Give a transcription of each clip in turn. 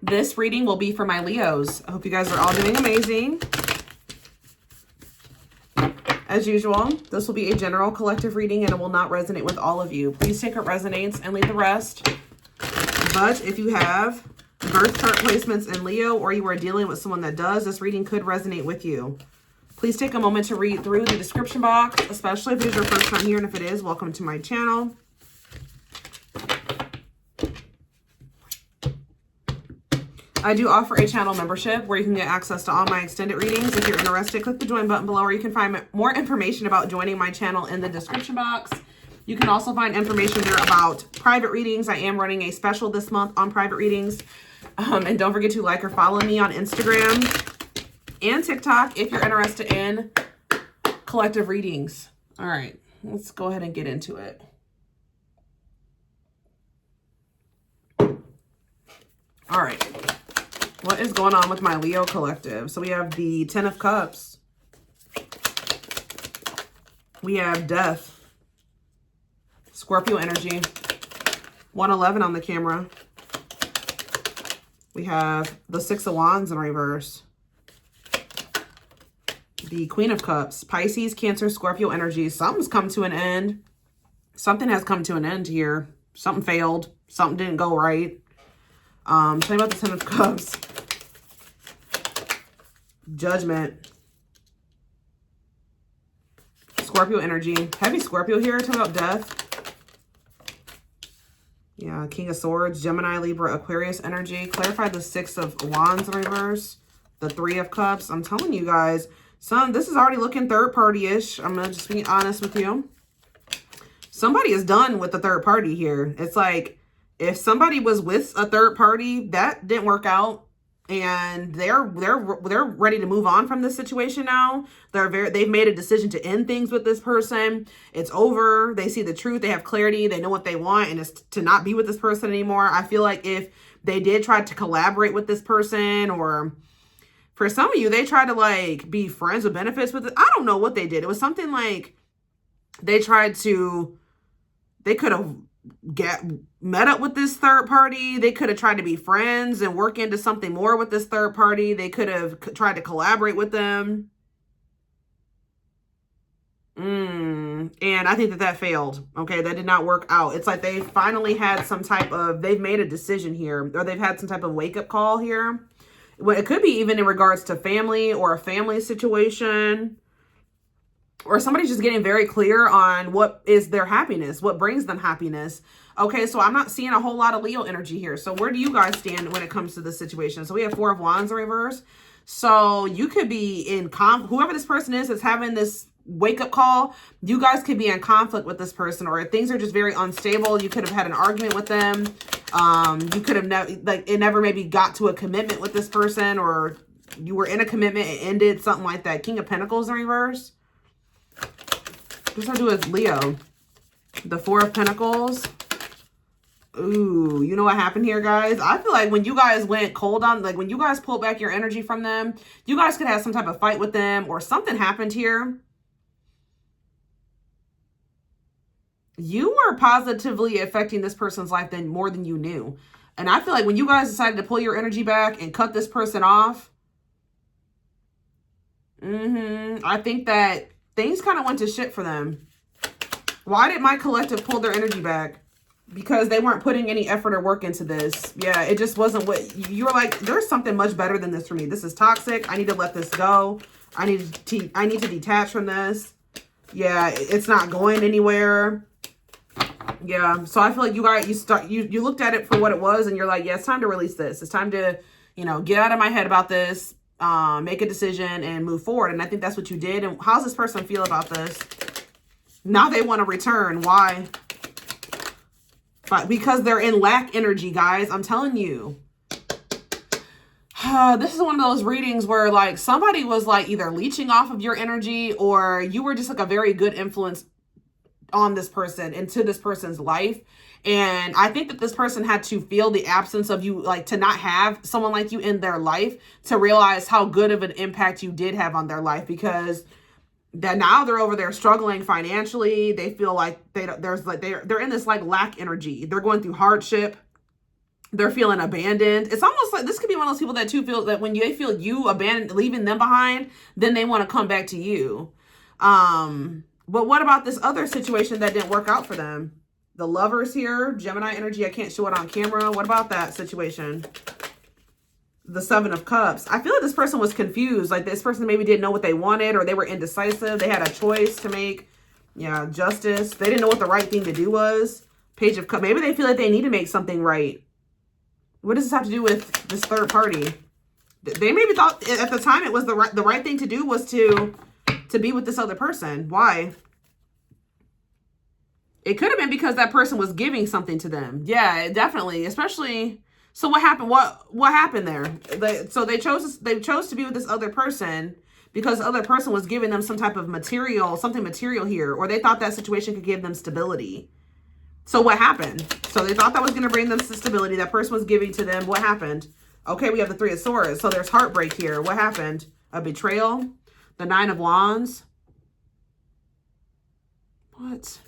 This reading will be for my Leos. I hope you guys are all doing amazing. As usual, this will be a general collective reading and it will not resonate with all of you. Please take what resonates and leave the rest. But if you have birth chart placements in Leo or you are dealing with someone that does, this reading could resonate with you. Please take a moment to read through the description box, especially if it is your first time here. And if it is, welcome to my channel. I do offer a channel membership where you can get access to all my extended readings. If you're interested, click the join button below, or you can find more information about joining my channel in the description box. You can also find information there about private readings. I am running a special this month on private readings. And don't forget to like or follow me on Instagram and TikTok if you're interested in collective readings. All right, let's go ahead and get into it. All right. What is going on with my Leo collective? So we have the Ten of Cups. We have Death. Scorpio energy. 111 on the camera. We have the Six of Wands in reverse. The Queen of Cups. Pisces, Cancer, Scorpio energy. Something's come to an end. Something has come to an end here. Something failed. Something didn't go right. Tell me about the Ten of Cups. Judgment. Scorpio energy. Heavy Scorpio here. Tell me about death. Yeah, King of Swords. Gemini, Libra, Aquarius energy. Clarify the Six of Wands in reverse. The Three of Cups. I'm telling you guys, this is already looking third party-ish. I'm going to just be honest with you. Somebody is done with the third party here. It's like, if somebody was with a third party, that didn't work out, and they're ready to move on from this situation now. They've made a decision to end things with this person. It's over. They see the truth. They have clarity. They know what they want, and it's to not be with this person anymore. I feel like if they did try to collaborate with this person, or for some of you, they tried to like be friends with benefits with it. I don't know what they did. It was something like they could have met up with this third party. They could have tried to be friends and work into something more with this third party. They could have tried to collaborate with them. And I think that failed. Okay, that did not work out. It's like they finally had they've made a decision here, or they've had some type of wake-up call here. Well, it could be even in regards to family or a family situation. Or somebody's just getting very clear on what is their happiness, what brings them happiness. Okay, so I'm not seeing a whole lot of Leo energy here. So where do you guys stand when it comes to this situation? So we have Four of Wands in reverse. So you could be in whoever this person is that's having this wake-up call, you guys could be in conflict with this person, or things are just very unstable. You could have had an argument with them. You could have it never maybe got to a commitment with this person, or you were in a commitment, it ended, something like that. King of Pentacles in reverse. This has to do with Leo. The Four of Pentacles. Ooh, you know what happened here, guys? I feel like when you guys went cold on, like when you guys pulled back your energy from them, you guys could have some type of fight with them, or something happened here. You were positively affecting this person's life more than you knew. And I feel like when you guys decided to pull your energy back and cut this person off, I think that things kind of went to shit for them. Why did my collective pull their energy back? Because they weren't putting any effort or work into this. Yeah, it just wasn't what you were like. There's something much better than this for me. This is toxic. I need to let this go. I need to detach from this. Yeah, it's not going anywhere. Yeah, so I feel like you looked at it for what it was, and you're like, yeah, it's time to release this. It's time to, get out of my head about this. Make a decision and move forward. And I think that's what you did. And how's this person feel about this? Now they want to return. Why? But because they're in lack energy, guys. I'm telling you. This is one of those readings where like somebody was like either leeching off of your energy, or you were just like a very good influence on this person, into this person's life. And I think that this person had to feel the absence of you, like to not have someone like you in their life, to realize how good of an impact you did have on their life, because that now they're over there struggling financially. They feel like they're in this like lack energy. They're going through hardship. They're feeling abandoned. It's almost like this could be one of those people that too feel that when they feel you abandoned, leaving them behind, then they want to come back to you. But what about this other situation that didn't work out for them? The Lovers here, Gemini energy. I can't show it on camera. What about that situation? The Seven of Cups. I feel like this person was confused. Like this person maybe didn't know what they wanted, or they were indecisive. They had a choice to make. Yeah, Justice. They didn't know what the right thing to do was. Page of Cups. Maybe they feel like they need to make something right. What does this have to do with this third party? They maybe thought at the time it was the right thing to do was to be with this other person. Why? It could have been because that person was giving something to them. Yeah, definitely. Especially. So what happened? What happened there? They chose to be with this other person because the other person was giving them some type of something material here, or they thought that situation could give them stability. So what happened? So they thought that was going to bring them stability. That person was giving to them. What happened? Okay, we have the Three of Swords. So there's heartbreak here. What happened? A betrayal. The Nine of Wands. What?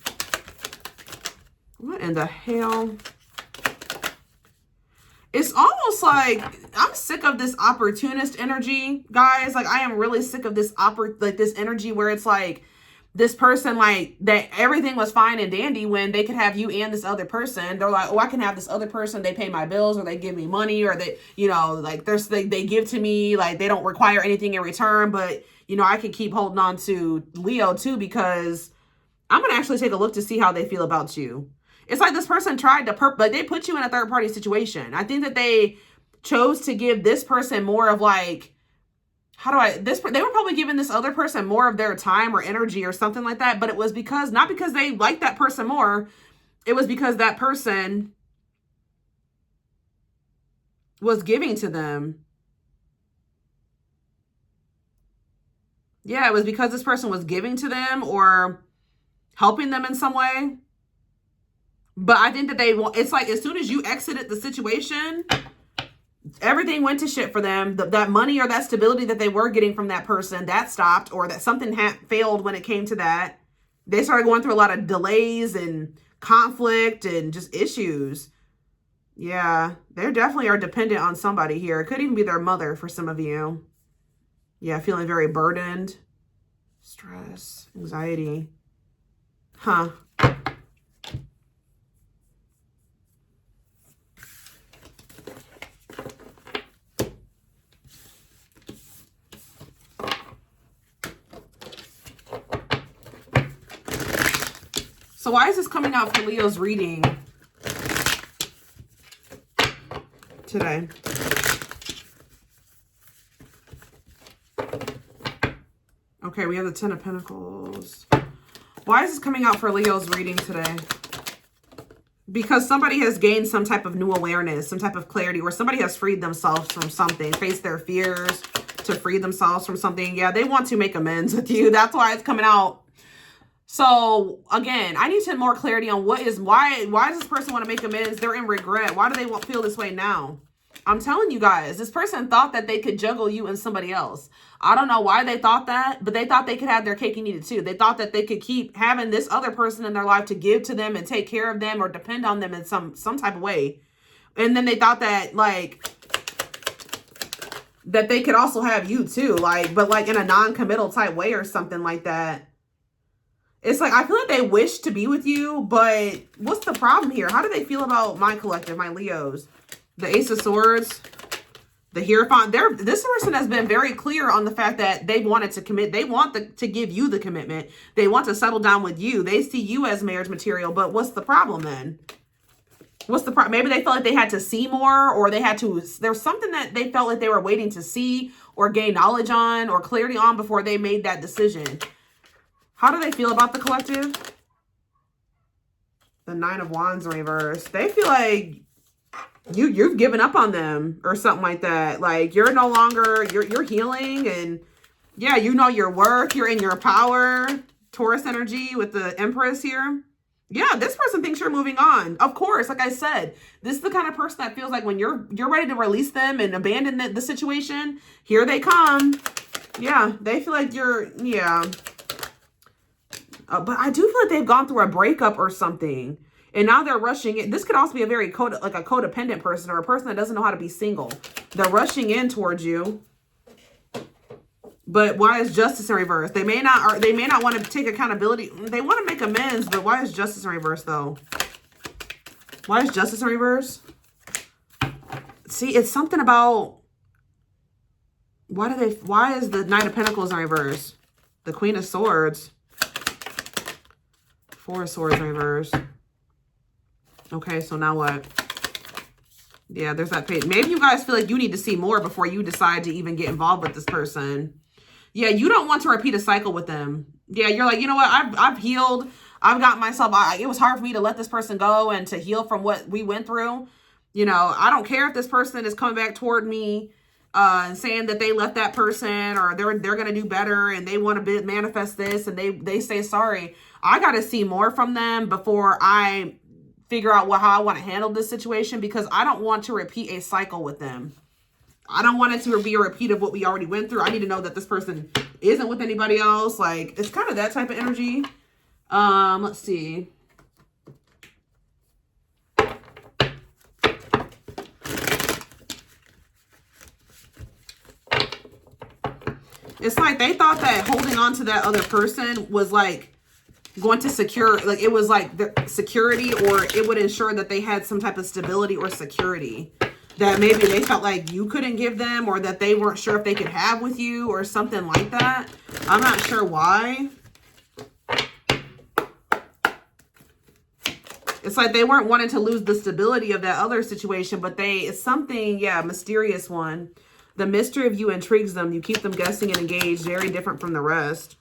What in the hell? It's almost like I'm sick of this opportunist energy, guys. Like I am really sick of this this energy where it's like this person, like that everything was fine and dandy when they could have you and this other person. They're like, oh, I can have this other person. They pay my bills, or they give me money, or they, like they give to me, like they don't require anything in return. But I can keep holding on to Leo too, because I'm going to actually take a look to see how they feel about you. It's like this person tried to like they put you in a third party situation. I think that they chose to give this person more of like, they were probably giving this other person more of their time or energy or something like that. But it was not because they liked that person more. It was because that person was giving to them. Yeah, it was because this person was giving to them or helping them in some way. But I think that it's like as soon as you exited the situation, everything went to shit for them. That money or that stability that they were getting from that person, that stopped, or that something failed when it came to that. They started going through a lot of delays and conflict and just issues. Yeah, they definitely are dependent on somebody here. It could even be their mother for some of you. Yeah, feeling very burdened. Stress, anxiety. Huh. So why is this coming out for Leo's reading today? Okay, we have the Ten of Pentacles. Why is this coming out for Leo's reading today? Because somebody has gained some type of new awareness, some type of clarity, or somebody has freed themselves from something, faced their fears to free themselves from something. Yeah, they want to make amends with you. That's why it's coming out. So again, I need more clarity on why does this person want to make amends? They're in regret. Why do they feel this way now? I'm telling you guys, this person thought that they could juggle you and somebody else. I don't know why they thought that, but they thought they could have their cake and eat it too. They thought that they could keep having this other person in their life to give to them and take care of them or depend on them in some type of way. And then they thought that that they could also have you too, but in a non-committal type way or something like that. It's like, I feel like they wish to be with you, but what's the problem here? How do they feel about my collective, my Leos? The Ace of Swords, the Hierophant. This person has been very clear on the fact that they wanted to commit. They want to give you the commitment. They want to settle down with you. They see you as marriage material, but what's the problem then? What's the problem? Maybe they felt like they had to see more, or there's something that they felt like they were waiting to see or gain knowledge on or clarity on before they made that decision. How do they feel about the collective? The Nine of Wands in reverse. They feel like you've given up on them or something like that. Like you're no longer, you're healing, and yeah, you know your worth. You're in your power. Taurus energy with the Empress here. Yeah, this person thinks you're moving on. Of course, like I said, this is the kind of person that feels like when you're ready to release them and abandon the situation, here they come. Yeah, they feel like yeah. But I do feel like they've gone through a breakup or something. And now they're rushing in. This could also be a very like a codependent person or a person that doesn't know how to be single. They're rushing in towards you. But why is justice in reverse? They may not want to take accountability. They want to make amends, but why is justice in reverse though? Why is justice in reverse? See, it's something about why is the Knight of Pentacles in reverse? The Queen of Swords. Four of Swords in reverse. Okay, so now what? Yeah, there's that page. Maybe you guys feel like you need to see more before you decide to even get involved with this person. Yeah, you don't want to repeat a cycle with them. Yeah, you're like, you know what? I've healed. I've got myself. It was hard for me to let this person go and to heal from what we went through. You know, I don't care if this person is coming back toward me and saying that they left that person or they're going to do better and they want to manifest this and they say sorry. I got to see more from them before I figure out how I want to handle this situation, because I don't want to repeat a cycle with them. I don't want it to be a repeat of what we already went through. I need to know that this person isn't with anybody else. Like, it's kind of that type of energy. Let's see. It's like they thought that holding on to that other person was like going to secure, like it was like the security, or it would ensure that they had some type of stability or security that maybe they felt like you couldn't give them, or that they weren't sure if they could have with you or something like that. I'm not sure why. It's like they weren't wanting to lose the stability of that other situation, but it's something, yeah, mysterious one. The mystery of you intrigues them. You keep them guessing and engaged, very different from the rest.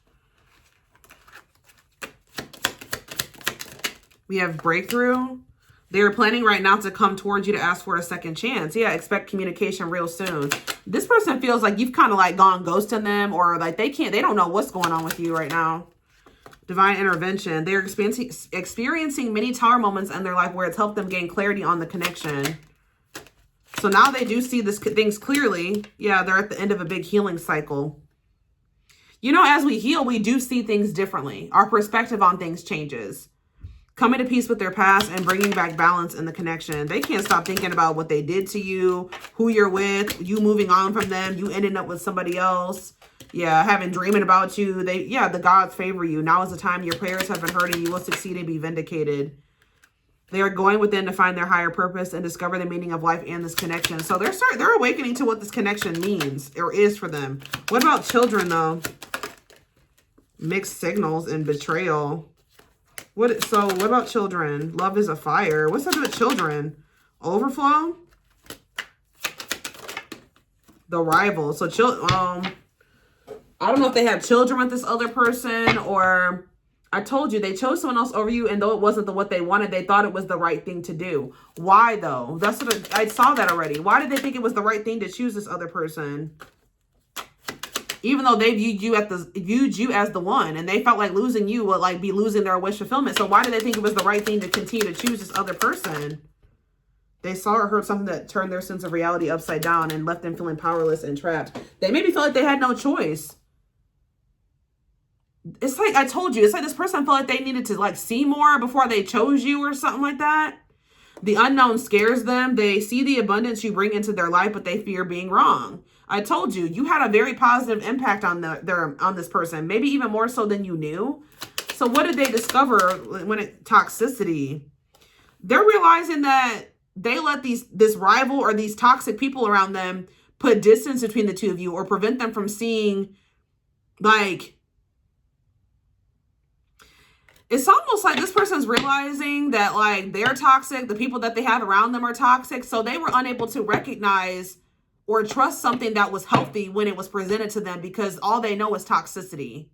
We have breakthrough. They're planning right now to come towards you to ask for a second chance. Yeah, expect communication real soon. This person feels like you've kind of like gone ghosting them, or like they don't know what's going on with you right now. Divine intervention. They're experiencing many tower moments in their life where it's helped them gain clarity on the connection. So now they do see things clearly. Yeah, they're at the end of a big healing cycle. You know, as we heal, we do see things differently. Our perspective on things changes. Coming to peace with their past and bringing back balance in the connection. They can't stop thinking about what they did to you, who you're with, you moving on from them, you ending up with somebody else. Yeah, dreaming about you. The gods favor you. Now is the time your prayers have been heard and you will succeed and be vindicated. They are going within to find their higher purpose and discover the meaning of life and this connection. So they're awakening to what this connection means or is for them. What about children though? Mixed signals and betrayal. What about children? Love is a fire. What's up with children? Overflow? The rival. So I don't know if they have children with this other person, or I told you they chose someone else over you, and though it wasn't what they wanted, they thought it was the right thing to do. Why though? That's what I saw that already. Why did they think it was the right thing to choose this other person? Even though they viewed you as the one, and they felt like losing you would like be losing their wish fulfillment. So why did they think it was the right thing to continue to choose this other person? They saw or heard something that turned their sense of reality upside down and left them feeling powerless and trapped. They maybe felt like they had no choice. It's like I told you, it's like this person felt like they needed to like see more before they chose you or something like that. The unknown scares them. They see the abundance you bring into their life, but they fear being wrong. I told you, you had a very positive impact on this person, maybe even more so than you knew. So what did they discover when toxicity? They're realizing that they let this rival or these toxic people around them put distance between the two of you, or prevent them from seeing, like, it's almost like this person's realizing that like they're toxic, the people that they have around them are toxic, so they were unable to recognize or trust something that was healthy when it was presented to them, because all they know is toxicity.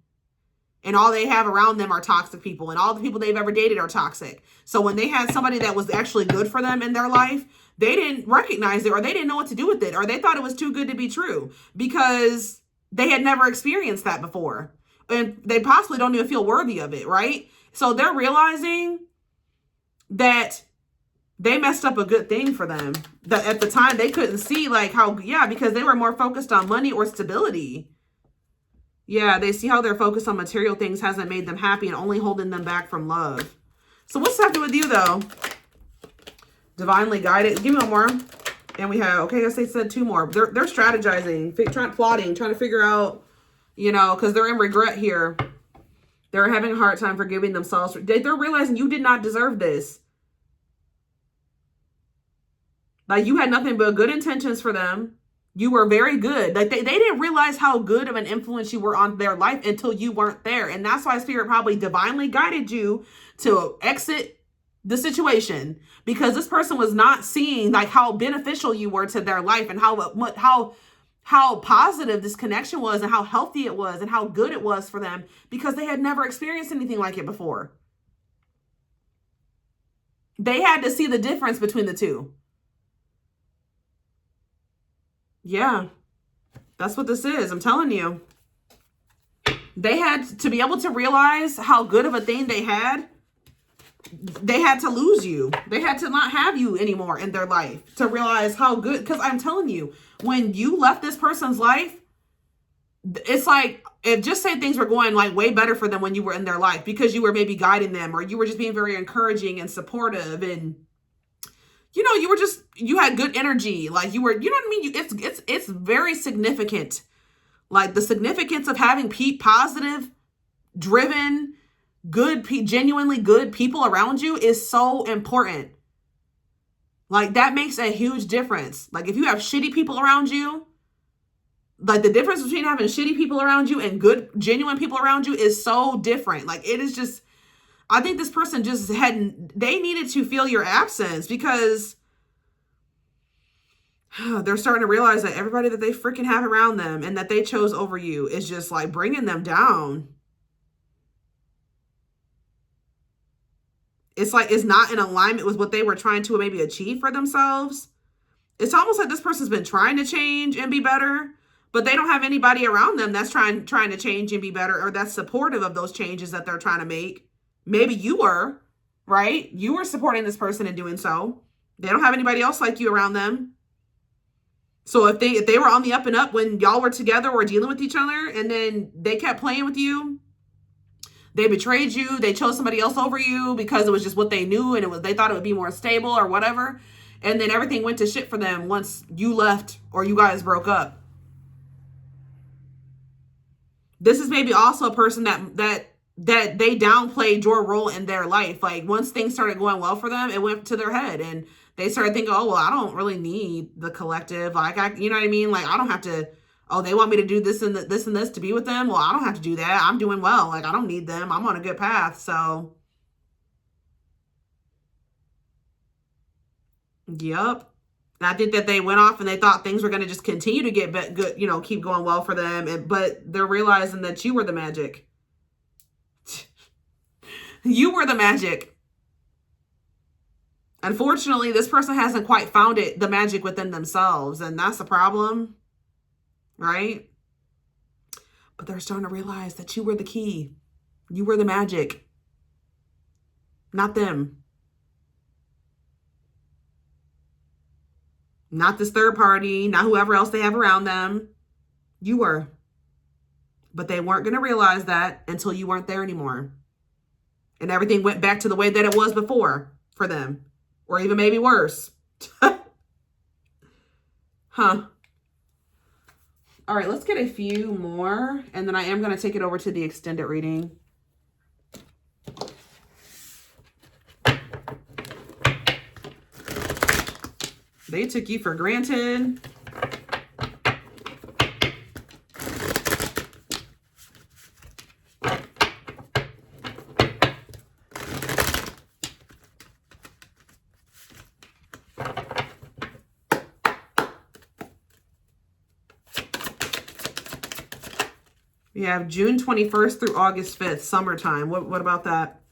And all they have around them are toxic people, and all the people they've ever dated are toxic. So when they had somebody that was actually good for them in their life, they didn't recognize it, or they didn't know what to do with it, or they thought it was too good to be true because they had never experienced that before. And they possibly don't even feel worthy of it, right? So they're realizing that they messed up a good thing for them. That at the time they couldn't see like how, yeah, because they were more focused on money or stability. Yeah, they see how their focus on material things hasn't made them happy and only holding them back from love. So what's happening with you, though? Divinely guided. Give me one more. And we have, okay, I guess they said 2 more. They're strategizing, plotting, trying to figure out, you know, because they're in regret here. They're having a hard time forgiving themselves. They're realizing you did not deserve this. Like, you had nothing but good intentions for them. You were very good. Like, they didn't realize how good of an influence you were on their life until you weren't there. And that's why Spirit probably divinely guided you to exit the situation, because this person was not seeing like how beneficial you were to their life and how positive this connection was and how healthy it was and how good it was for them, because they had never experienced anything like it before. They had to see the difference between the two. Yeah, that's what this is. I'm telling you. They had to be able to realize how good of a thing they had. They had to lose you. They had to not have you anymore in their life to realize how good, because I'm telling you, when you left this person's life, it's like, just say things were going like way better for them when you were in their life, because you were maybe guiding them, or you were just being very encouraging and supportive, and you know, you had good energy. Like, you were, you know what I mean? It's very significant. Like, the significance of having positive, driven, good, genuinely good people around you is so important. Like, that makes a huge difference. Like, if you have shitty people around you, like, the difference between having shitty people around you and good, genuine people around you is so different. Like, it is just, I think this person just they needed to feel your absence, because they're starting to realize that everybody that they freaking have around them and that they chose over you is just like bringing them down. It's like, it's not in alignment with what they were trying to maybe achieve for themselves. It's almost like this person's been trying to change and be better, but they don't have anybody around them that's trying to change and be better, or that's supportive of those changes that they're trying to make. Maybe you were, right? You were supporting this person in doing so. They don't have anybody else like you around them. So if they were on the up and up when y'all were together or dealing with each other, and then they kept playing with you, they betrayed you, they chose somebody else over you because it was just what they knew, and they thought it would be more stable or whatever, and then everything went to shit for them once you left or you guys broke up. This is maybe also a person that they downplayed your role in their life. Like, once things started going well for them, it went to their head, and they started thinking, oh, well, I don't really need the collective. Like, you know what I mean? Like, I don't have to, oh, they want me to do this and this and this to be with them. Well, I don't have to do that. I'm doing well. Like, I don't need them. I'm on a good path. So, yep. And I think that they went off and they thought things were going to just continue to get good, you know, keep going well for them. But they're realizing that you were the magic. You were the magic. Unfortunately, this person hasn't quite found the magic within themselves, and that's a problem, right? But they're starting to realize that you were the key. You were the magic, not them. Not this third party, not whoever else they have around them. You were. But they weren't going to realize that until you weren't there anymore. And everything went back to the way that it was before for them. Or even maybe worse. Huh. All right, let's get a few more. And then I am going to take it over to the extended reading. They took you for granted. We have June 21st through August 5th, summertime. What about that?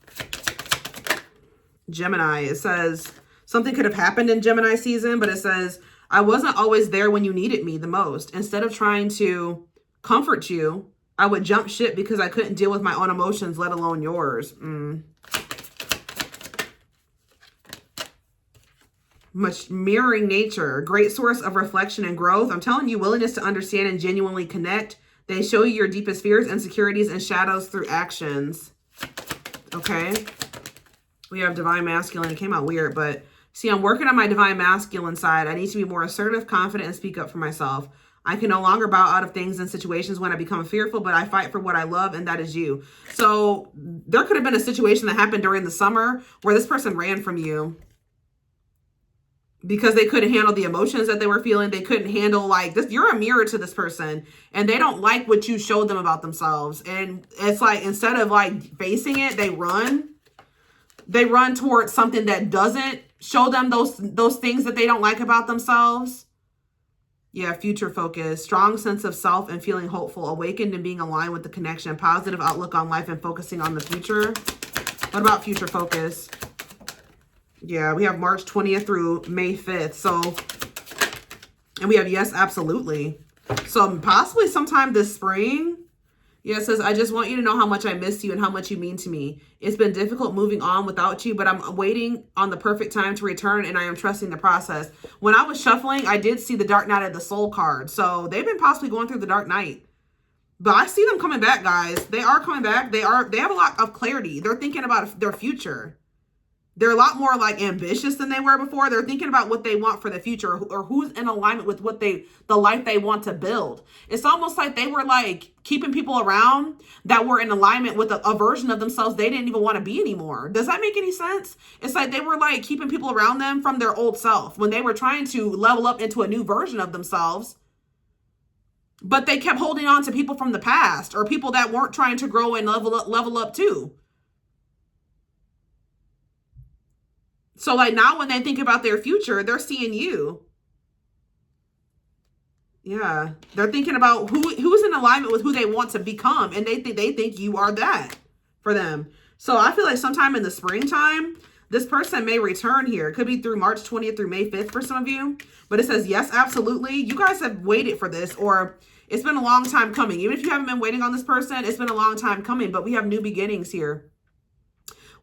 Gemini, it says something could have happened in Gemini season, but it says, I wasn't always there when you needed me the most. Instead of trying to comfort you, I would jump ship because I couldn't deal with my own emotions, let alone yours. Much mirroring nature, great source of reflection and growth. I'm telling you, willingness to understand and genuinely connect. They show you your deepest fears, insecurities, and shadows through actions. Okay. We have divine masculine. It came out weird, but see, I'm working on my divine masculine side. I need to be more assertive, confident, and speak up for myself. I can no longer bow out of things and situations when I become fearful, but I fight for what I love, and that is you. So there could have been a situation that happened during the summer where this person ran from you because they couldn't handle the emotions that they were feeling. They couldn't handle, like, this. You're a mirror to this person, and they don't like what you showed them about themselves. And it's like, instead of like facing it, they run. They run towards something that doesn't show them those things that they don't like about themselves. Yeah, future focus, strong sense of self and feeling hopeful, awakened and being aligned with the connection, positive outlook on life and focusing on the future. What about future focus? Yeah, we have March 20th through May 5th. So, and we have yes, absolutely. So possibly sometime this spring. Yeah, it says, I just want you to know how much I miss you and how much you mean to me. It's been difficult moving on without you, but I'm waiting on the perfect time to return, and I am trusting the process. When I was shuffling, I did see the Dark Knight of the Soul card. So they've been possibly going through the Dark Knight. But I see them coming back, guys. They are coming back. They have a lot of clarity. They're thinking about their future. They're a lot more like ambitious than they were before. They're thinking about what they want for the future, or who's in alignment with what the life they want to build. It's almost like they were like keeping people around that were in alignment with a version of themselves they didn't even want to be anymore. Does that make any sense? It's like they were like keeping people around them from their old self when they were trying to level up into a new version of themselves. But they kept holding on to people from the past, or people that weren't trying to grow and level up too. So like now when they think about their future, they're seeing you. Yeah. They're thinking about who's in alignment with who they want to become. And they think you are that for them. So I feel like sometime in the springtime, this person may return here. It could be through March 20th through May 5th for some of you. But it says, yes, absolutely. You guys have waited for this, or it's been a long time coming. Even if you haven't been waiting on this person, it's been a long time coming. But we have new beginnings here.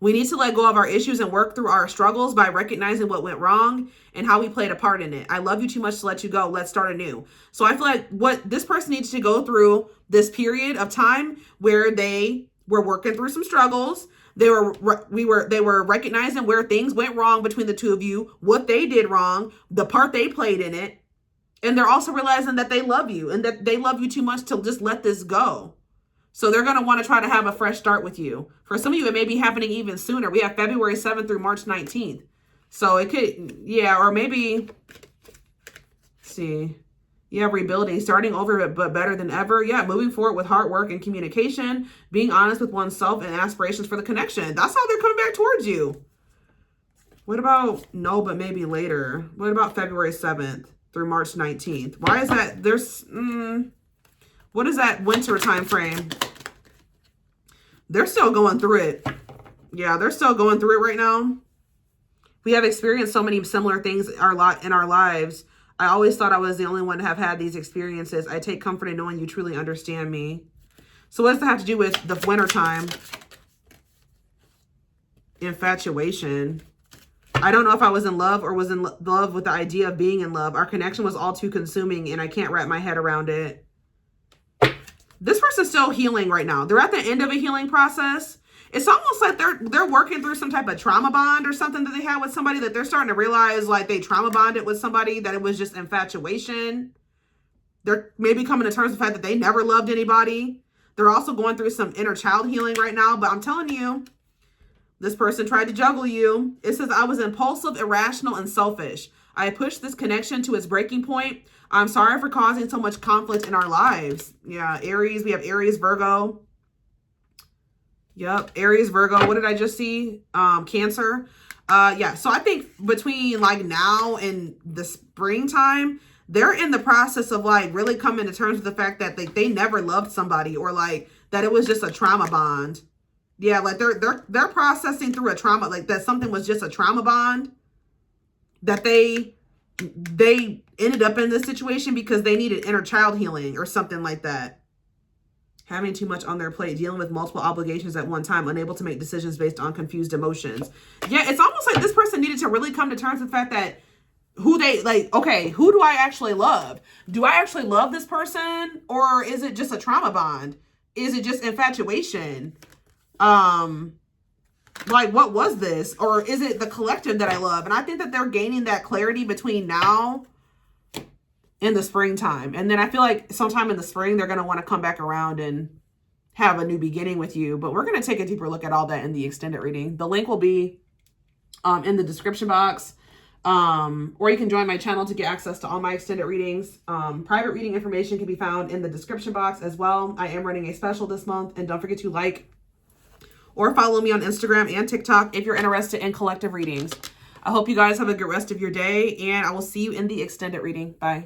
We need to let go of our issues and work through our struggles by recognizing what went wrong and how we played a part in it. I love you too much to let you go. Let's start anew. So I feel like what this person needs to go through this period of time where they were working through some struggles. They were recognizing where things went wrong between the two of you, what they did wrong, the part they played in it. And they're also realizing that they love you and that they love you too much to just let this go. So they're going to want to try to have a fresh start with you. For some of you, it may be happening even sooner. We have February 7th through March 19th. So it could, yeah, or maybe, let's see. Yeah, rebuilding, starting over, but better than ever. Yeah, moving forward with hard work and communication, being honest with oneself and aspirations for the connection. That's how they're coming back towards you. What about no, but maybe later? What about February 7th through March 19th? Why is that? What is that winter time frame? They're still going through it. Yeah, they're still going through it right now. We have experienced so many similar things in our lives. I always thought I was the only one to have had these experiences. I take comfort in knowing you truly understand me. So what does that have to do with the winter time? Infatuation. I don't know if I was in love or was in love with the idea of being in love. Our connection was all too consuming and I can't wrap my head around it. This person's still healing right now. They're at the end of a healing process. It's almost like they're working through some type of trauma bond or something that they had with somebody, that they're starting to realize like they trauma bonded with somebody, that it was just infatuation. They're maybe coming to terms with the fact that they never loved anybody. They're also going through some inner child healing right now. But I'm telling you, this person tried to juggle you. It says, I was impulsive, irrational, and selfish. I pushed this connection to its breaking point. I'm sorry for causing so much conflict in our lives. Yeah, Aries. We have Aries, Virgo. Yep, Aries, Virgo. What did I just see? Cancer. Yeah, so I think between like now and the springtime, they're in the process of like really coming to terms with the fact that they never loved somebody, or like that it was just a trauma bond. Yeah, like they're processing through a trauma, like that something was just a trauma bond, that they ended up in this situation because they needed inner child healing or something like that. Having too much on their plate, dealing with multiple obligations at one time, unable to make decisions based on confused emotions. Yeah, it's almost like this person needed to really come to terms with the fact that okay, who do I actually love? Do I actually love this person? Or is it just a trauma bond? Is it just infatuation? Like, what was this? Or is it the collective that I love? And I think that they're gaining that clarity between now and the springtime. And then I feel like sometime in the spring, they're going to want to come back around and have a new beginning with you. But we're going to take a deeper look at all that in the extended reading. The link will be in the description box. Or you can join my channel to get access to all my extended readings. Private reading information can be found in the description box as well. I am running a special this month. And don't forget to like or follow me on Instagram and TikTok if you're interested in collective readings. I hope you guys have a good rest of your day, and I will see you in the extended reading. Bye.